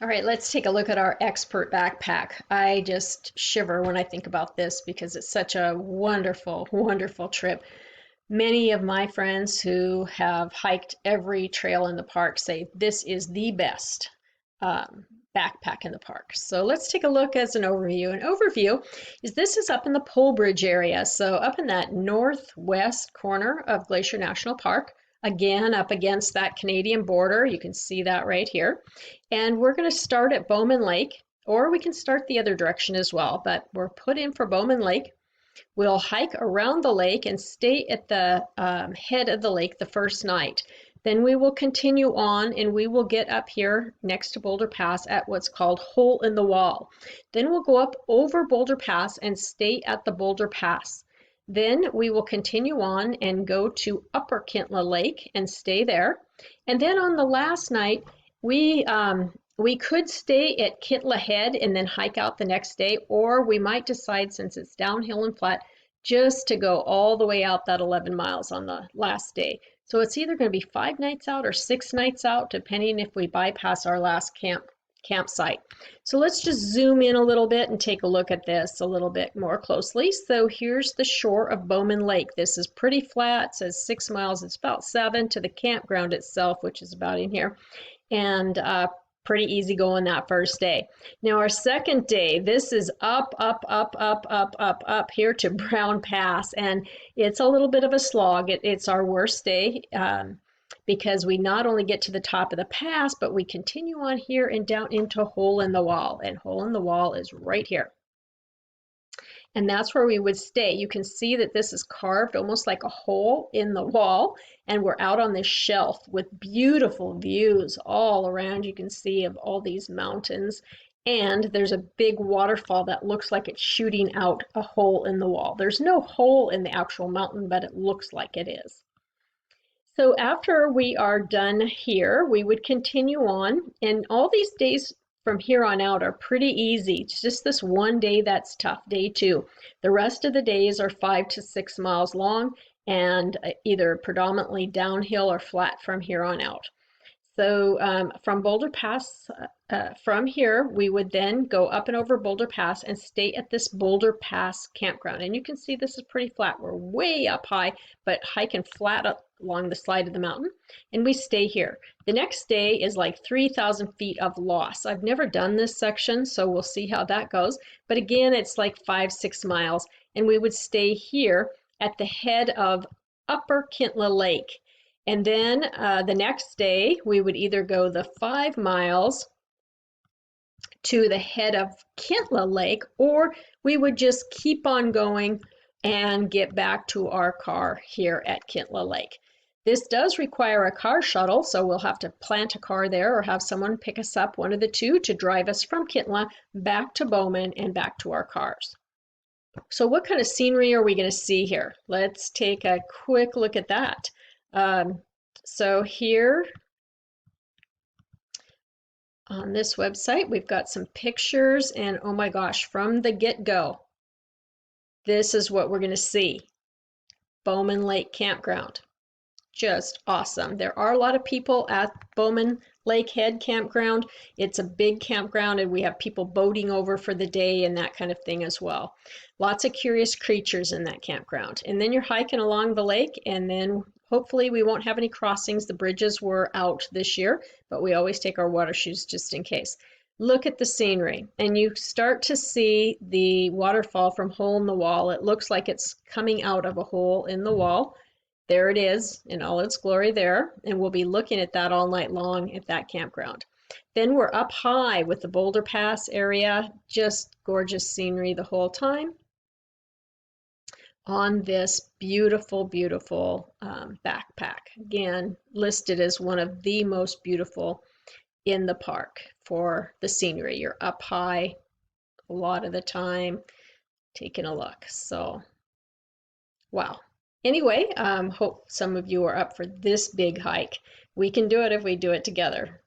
All right, let's take a look at our expert backpack. I just shiver when I think about this because it's such a wonderful, wonderful trip. Many of my friends who have hiked every trail in the park say this is the best backpack in the park. So let's take a look as an overview. An overview is this is up in the Pole Bridge area, so up in that northwest corner of Glacier National Park. Again, up against that Canadian border, you can see that right here. And we're going to start at Bowman Lake, or we can start the other direction as well, but we're put in for Bowman Lake. We'll hike around the lake and stay at the head of the lake the first night. Then we will continue on and we will get up here next to Boulder Pass at what's called Hole in the Wall. Then we'll go up over Boulder Pass and stay at the Boulder Pass. Then we will continue on and go to Upper Kintla Lake and stay there. And then on the last night, we could stay at Kintla Head and then hike out the next day, or we might decide, since it's downhill and flat, just to go all the way out that 11 miles on the last day. So it's either going to be 5 nights out or 6 nights out, depending if we bypass our last campsite. So let's just zoom in a little bit and take a look at this a little bit more closely. So here's the shore of Bowman Lake. This is pretty flat. It says 6 miles. It's about 7 to the campground itself, which is about in here. And pretty easy going that first day. Now our second day, this is up here to Brown Pass, and it's a little bit of a slog. It's our worst day because we not only get to the top of the pass, but we continue on here and down into Hole in the Wall, and Hole in the Wall is right here. And that's where we would stay. You can see that this is carved almost like a hole in the wall, and we're out on this shelf with beautiful views all around. You can see of all these mountains, and there's a big waterfall that looks like it's shooting out a hole in the wall. There's no hole in the actual mountain, but it looks like it is. So after we are done here, we would continue on, and all these days from here on out are pretty easy. It's just this one day that's tough, day 2. The rest of the days are 5 to 6 miles long and either predominantly downhill or flat from here on out. So from Boulder Pass, from here, we would then go up and over Boulder Pass and stay at this Boulder Pass campground. And you can see this is pretty flat. We're way up high, but hiking flat up along the side of the mountain. And we stay here. The next day is like 3,000 feet of loss. I've never done this section, so we'll see how that goes. But again, it's like 5-6 miles. And we would stay here at the head of Upper Kintla Lake. And then the next day, we would either go the 5 miles to the head of Kintla Lake, or we would just keep on going and get back to our car here at Kintla Lake. This does require a car shuttle, so we'll have to plant a car there or have someone pick us up, one of the two, to drive us from Kintla back to Bowman and back to our cars. So what kind of scenery are we going to see here? Let's take a quick look at that. So here on this website, we've got some pictures, and oh my gosh, from the get-go, this is what we're going to see. Bowman Lake Campground. Just awesome. There are a lot of people at Bowman Lake Head Campground. It's a big campground, and we have people boating over for the day and that kind of thing as well. Lots of curious creatures in that campground. And then you're hiking along the lake, and then hopefully we won't have any crossings. The bridges were out this year, but we always take our water shoes just in case. Look at the scenery, and you start to see the waterfall from Hole in the Wall. It looks like it's coming out of a hole in the wall. There it is in all its glory there, and we'll be looking at that all night long at that campground. Then we're up high with the Boulder Pass area, just gorgeous scenery the whole time on this beautiful, beautiful backpack. Again, listed as one of the most beautiful in the park for the scenery. You're up high a lot of the time taking a look. So, wow. Anyway, hope some of you are up for this big hike. We can do it if we do it together.